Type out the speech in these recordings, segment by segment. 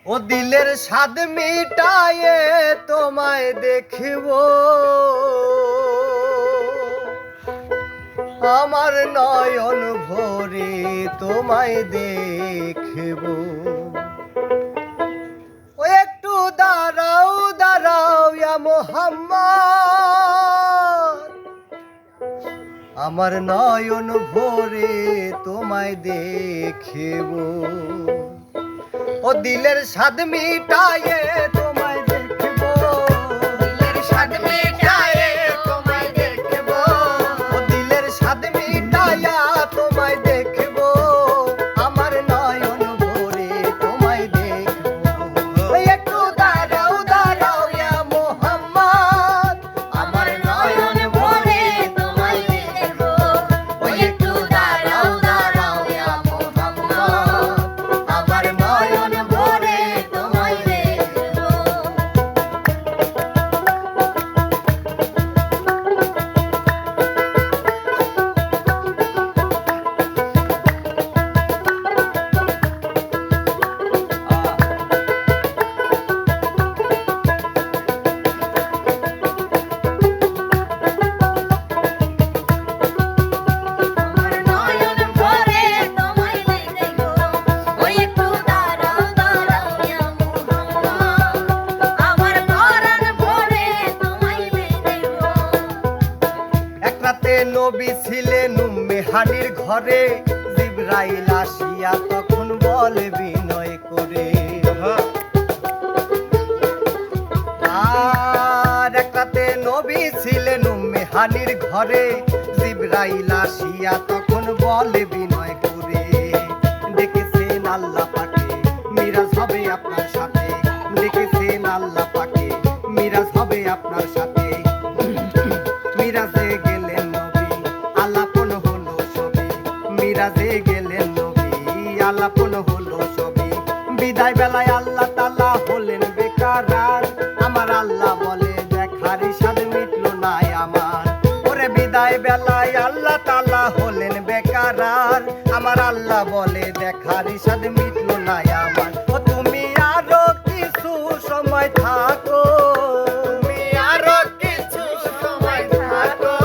ও দিলের স্বাদ মিটায়ে তোমায় দেখব, আমার নয়ন ভরে তোমায় দেখব। ও একটু দাঁড়াও দাঁড়াও ইয়া মোহাম্মদ, আমার নয়ন ভরে তোমায় দেখব। ও দিলের স্বাদ মিটায়ে তোমায় দেখব, দিলের স্বাদ মিটায়ে তোমায় দেখব। ও দিলের স্বাদ মিটায়া তোমায় দেখব, আমার নয়ন ভরে তোমায় দেখব। একটু দাঁড়াও দাঁড়াও ইয়া মোহাম্মদ, আমার নয়ন ভরে তোমায় দেখব। একটু দাঁড়াও দাঁড়াও ইয়া মোহাম্মদ, আমার নয়ন ভরে তোমায় দেখব। নবী ছিলেন উম্মে হানির ঘরে, জিবরাইল আসিয়া তখন বলে বিনয় করে। আর একরাতে নবী ছিলেন উম্মে হানির ঘরে, জিবরাইল আসিয়া তখন বলে বিনয় করে। ডেকেছেন আল্লাহ পাকে মিরাজ হবে আপনার সাথে, ডেকেছেন আল্লাহ পাকে মিরাজ হবে আপনার সাথে। মিরাজে গেলেন নবী আলাপন হলো সবই, মিরাজে গেলেন নবী আলাপন হলো সবই। বিদায় বেলায় আল্লাহ তাআলা হলেন বেকারার, আমার আল্লাহ বলে দেখার স্বাদ মিটলো না আমার। ওরে বিদায় বেলায় আল্লাহ তাআলা হলেন বেকারার, আমার আল্লাহ বলে দেখার স্বাদ মিটলো না আমার। ও তুমি আরো কিছু সময় থাকো, তুমি আরো কিছু সময় থাকো,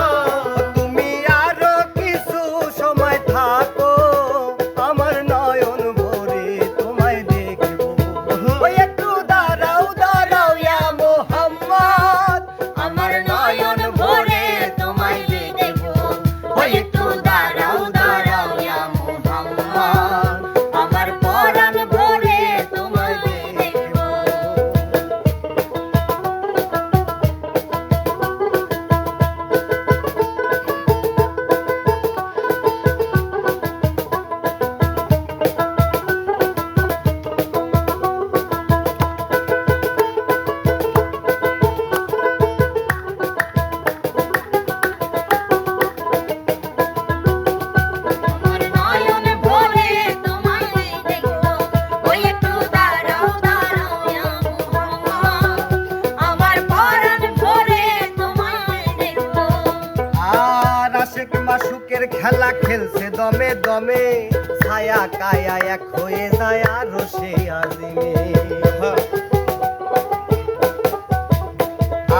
তুমি আরো কিছু সময় থাকো, আমার নয়ন ভরে তোমায় দেখব। ওই একটু দাঁড়াও দাঁড়াও ইয়া মোহাম্মদ, আমার নয়ন ভরে তোমায় দেখব। ওই একটু দাঁড়াও দাঁড়াও ইয়া মোহাম্মদ, আমার পরাণ ভরে তোমায় দেখব। আমার নয়ন ভরে তোমায় দেখব। ওই একটু দাঁড়াও দাঁড়াও ইয়া মোহাম্মদ, আমার পরাণ ভরে তোমায় দেখব। আর আশিক মাশুকের খেলা খেলছে দমে দমে, ছায়া কায়া এক হয়ে যায় আরো সে আজিমে।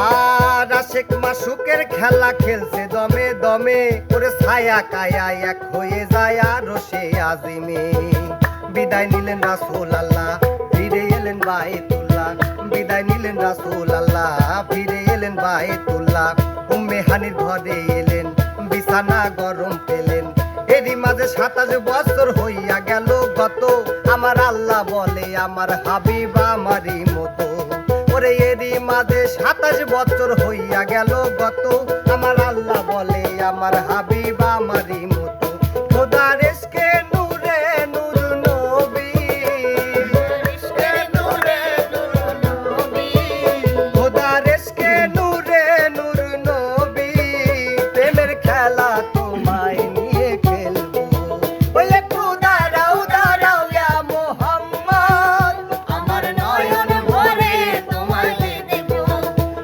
আর আশিক মাশুকের খেলা খেলছে দমে দমে, ওরে ছায়া কায়া এক হয়ে যায় আরো সে আজিমে। বিদায় নিলেন রাসূল আল্লাহ, ফিরে এলেন বায়তুল্লাহ। বিদায় নিলেন রাসূল আল্লাহ, ফিরে এলেন বায়তুল্লাহ। উম্মে হানির ঘরে এলেন, বিছানা গরম পেলেন। এরই মাঝে 27 বছর হইয়া গেল গত, আমার আল্লাহ বলে আমার হাবিব আমারই মতো। ওরে এরই মাঝে 27 বছর হইয়া গেল গত, আমার আল্লাহ বলে আমার হাবিব আমারই মতো। খোদার ইশকে নূরে নূর নবী, খোদার ইশকে নূরে নূর নবী, প্রেমের খেলা তোমায় নিয়ে খেলবো। ওই একটু দাঁড়াও দাঁড়াও ইয়া মোহাম্মদ, আমার নয়ন ভরে তোমায় দেখব।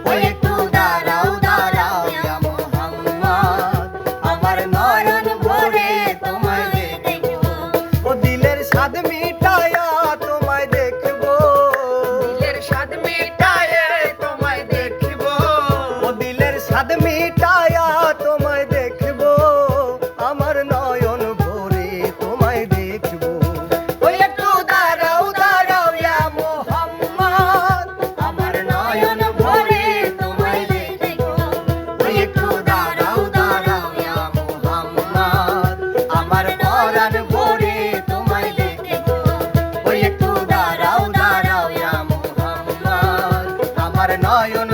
ওই একটু দাঁড়াও দাঁড়াও ইয়া মোহাম্মদ, আমার নয়ন ভরে নয়ন